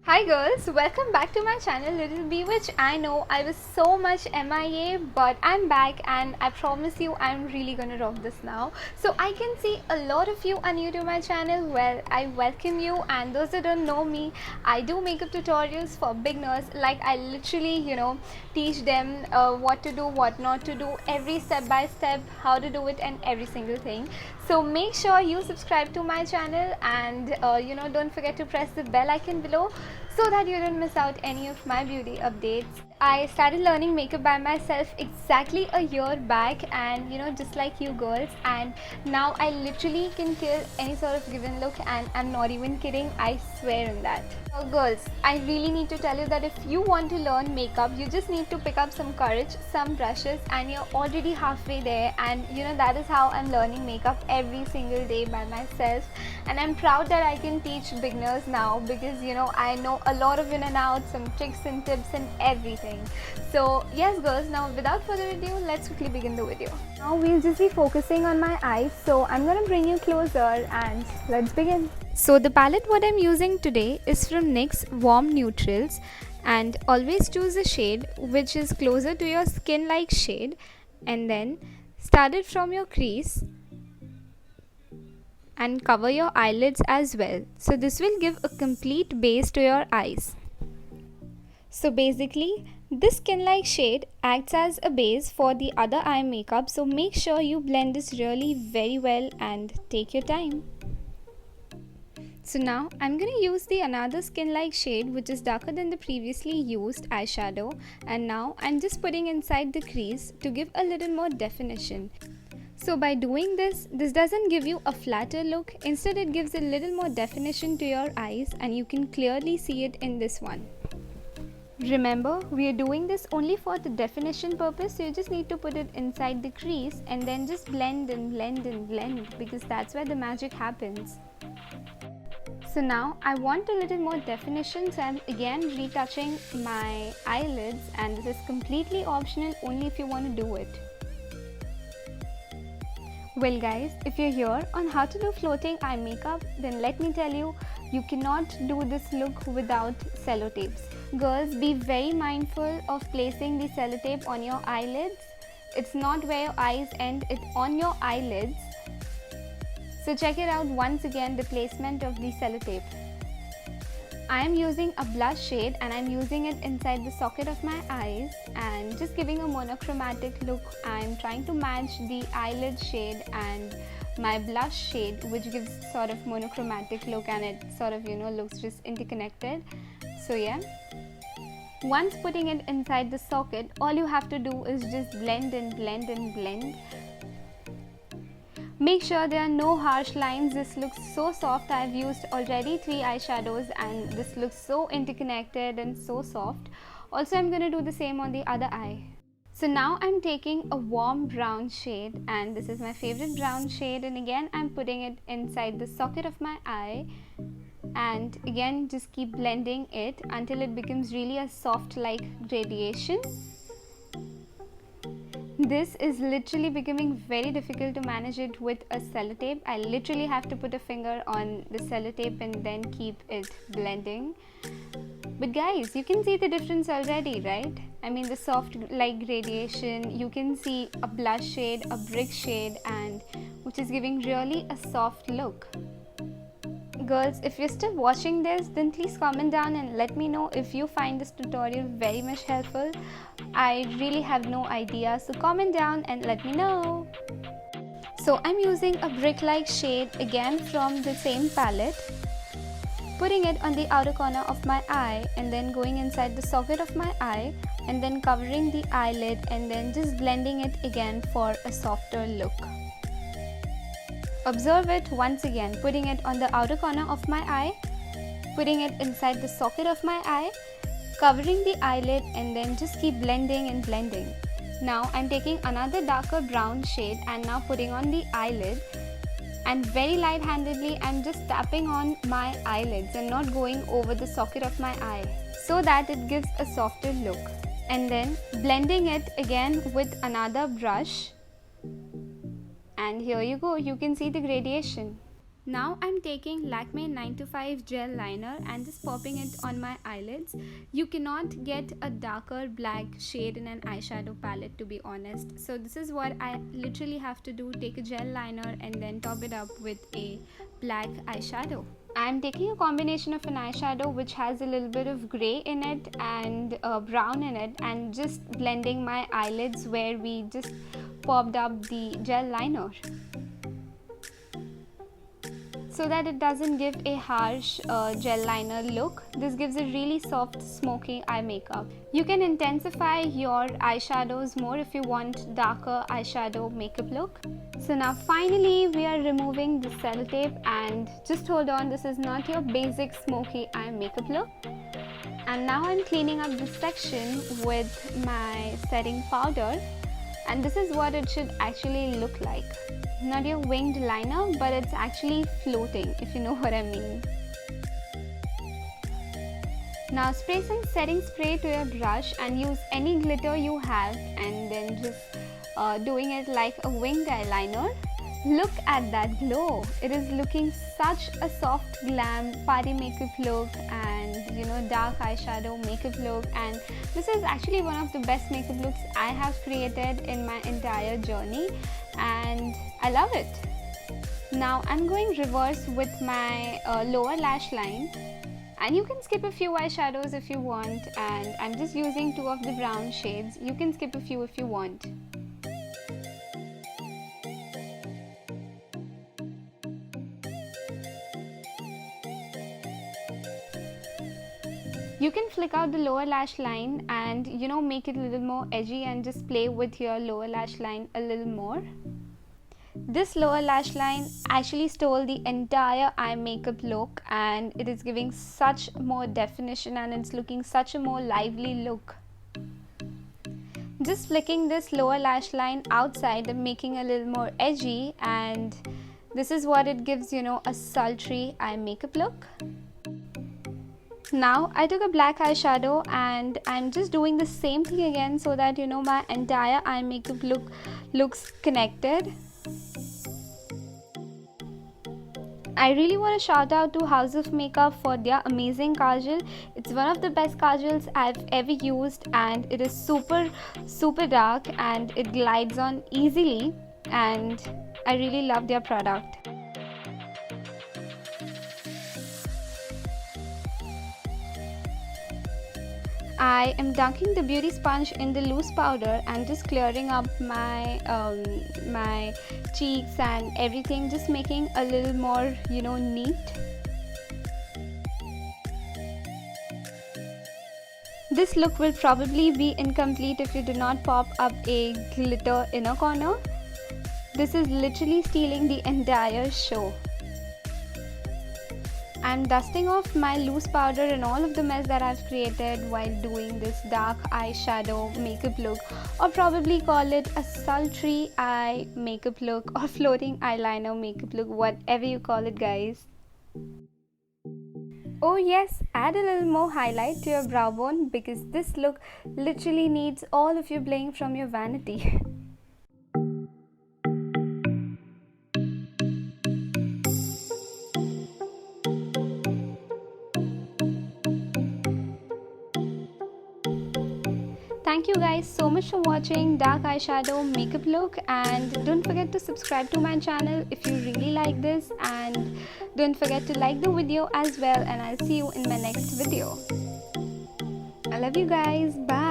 Hi girls, welcome back to my channel Little B Witch. I know I was so much MIA, but I'm back and I promise you I'm really gonna rock this now. So I can see a lot of you are new to my channel. Well, I welcome you, and those that don't know me, I do makeup tutorials for beginners. Like I literally, teach them what to do, what not to do, every step by step, how to do it and every single thing. So make sure you subscribe to my channel and don't forget to press the bell icon below so that you don't miss out any of my beauty updates. I started learning makeup by myself exactly a year back, and just like you girls, and now I literally can kill any sort of given look, and I'm not even kidding, I swear on that. Girls, I really need to tell you that if you want to learn makeup, you just need to pick up some courage, some brushes, and you're already halfway there. And that is how I'm learning makeup every single day by myself, and I'm proud that I can teach beginners now because I know a lot of in and out, some tricks and tips and everything. So yes girls, now without further ado, let's quickly begin the video. Now we'll just be focusing on my eyes, so I'm gonna bring you closer and let's begin. So the palette what I'm using today is from NYX Warm Neutrals, and always choose a shade which is closer to your skin like shade, and then start it from your crease and cover your eyelids as well. So this will give a complete base to your eyes. So basically this skin like shade acts as a base for the other eye makeup, so make sure you blend this really very well and take your time. So now I'm going to use the another skin like shade which is darker than the previously used eyeshadow, and now I'm just putting inside the crease to give a little more definition. So by doing this doesn't give you a flatter look, instead it gives a little more definition to your eyes, and you can clearly see it in this one. Remember, we are doing this only for the definition purpose, so you just need to put it inside the crease and then just blend and blend and blend, because that's where the magic happens. So now I want a little more definition, so I'm again retouching my eyelids, and this is completely optional, only if you want to do it. Well guys, if you're here on how to do floating eye makeup, then let me tell you, you cannot do this look without sellotapes. Girls, be very mindful of placing the sellotape on your eyelids. It's not where your eyes end, it's on your eyelids. So check it out once again, the placement of the sellotape. I am using a blush shade and I'm using it inside the socket of my eyes and just giving a monochromatic look. I'm trying to match the eyelid shade and my blush shade, which gives sort of monochromatic look, and it sort of looks just interconnected. So yeah, once putting it inside the socket, all you have to do is just blend and blend and blend. Make sure there are no harsh lines. This looks so soft. I've used already 3 eyeshadows and this looks so interconnected and so soft. Also, I'm going to do the same on the other eye. So now I'm taking a warm brown shade, and this is my favorite brown shade, and again I'm putting it inside the socket of my eye, and again just keep blending it until it becomes really a soft like gradation. This is literally becoming very difficult to manage it with a sellotape. I literally have to put a finger on the sellotape and then keep it blending. But guys, you can see the difference already, right? I mean, the soft light gradation, you can see a blush shade, a brick shade, and which is giving really a soft look. Girls, if you're still watching this, then please comment down and let me know if you find this tutorial very much helpful. I really have no idea, so comment down and let me know. So I'm using a brick-like shade again from the same palette, putting it on the outer corner of my eye and then going inside the socket of my eye and then covering the eyelid and then just blending it again for a softer look. Observe it once again, putting it on the outer corner of my eye, putting it inside the socket of my eye, covering the eyelid, and then just keep blending and blending. Now I'm taking another darker brown shade and now putting on the eyelid, and very light-handedly I'm just tapping on my eyelids and not going over the socket of my eye, so that it gives a softer look, and then blending it again with another brush. And here you go, you can see the gradation. Now I'm taking Lakme 9 to 5 gel liner and just popping it on my eyelids. You cannot get a darker black shade in an eyeshadow palette, to be honest. So this is what I literally have to do, take a gel liner and then top it up with a black eyeshadow. I'm taking a combination of an eyeshadow which has a little bit of grey in it and brown in it, and just blending my eyelids where we just popped up the gel liner, so that it doesn't give a harsh gel liner look. This gives a really soft smoky eye makeup. You can intensify your eyeshadows more if you want darker eyeshadow makeup look. So now finally we are removing the sellotape, and just hold on, this is not your basic smoky eye makeup look. And now I'm cleaning up this section with my setting powder, and this is what it should actually look like. Not your winged liner, but it's actually floating, if you know what I mean. Now spray some setting spray to your brush and use any glitter you have, and then just doing it like a winged eyeliner. Look at that glow. It is looking such a soft glam party makeup look, and dark eyeshadow makeup look, and this is actually one of the best makeup looks I have created in my entire journey, and I love it. Now I'm going reverse with my lower lash line, and you can skip a few eyeshadows if you want, and I'm just using 2 of the brown shades. You can skip a few if you want. You can flick out the lower lash line and make it a little more edgy and just play with your lower lash line a little more. This lower lash line actually stole the entire eye makeup look, and it is giving such more definition, and it's looking such a more lively look. Just flicking this lower lash line outside and making a little more edgy, and this is what it gives, a sultry eye makeup look. Now I took a black eyeshadow and I'm just doing the same thing again, so that my entire eye makeup looks connected. I really want to shout out to House of Makeup for their amazing kajal. It's one of the best kajals I've ever used, and it is super dark and it glides on easily, and I really love their product. I am dunking the beauty sponge in the loose powder and just clearing up my my cheeks and everything, just making a little more neat. This look will probably be incomplete if you do not pop up a glitter inner corner. This is literally stealing the entire show. I'm dusting off my loose powder and all of the mess that I've created while doing this dark eyeshadow makeup look, or probably call it a sultry eye makeup look or floating eyeliner makeup look, whatever you call it, guys. Oh yes, add a little more highlight to your brow bone, because this look literally needs all of your bling from your vanity. Thank you guys so much for watching dark eyeshadow makeup look, and don't forget to subscribe to my channel if you really like this, and don't forget to like the video as well, and I'll see you in my next video. I love you guys. Bye.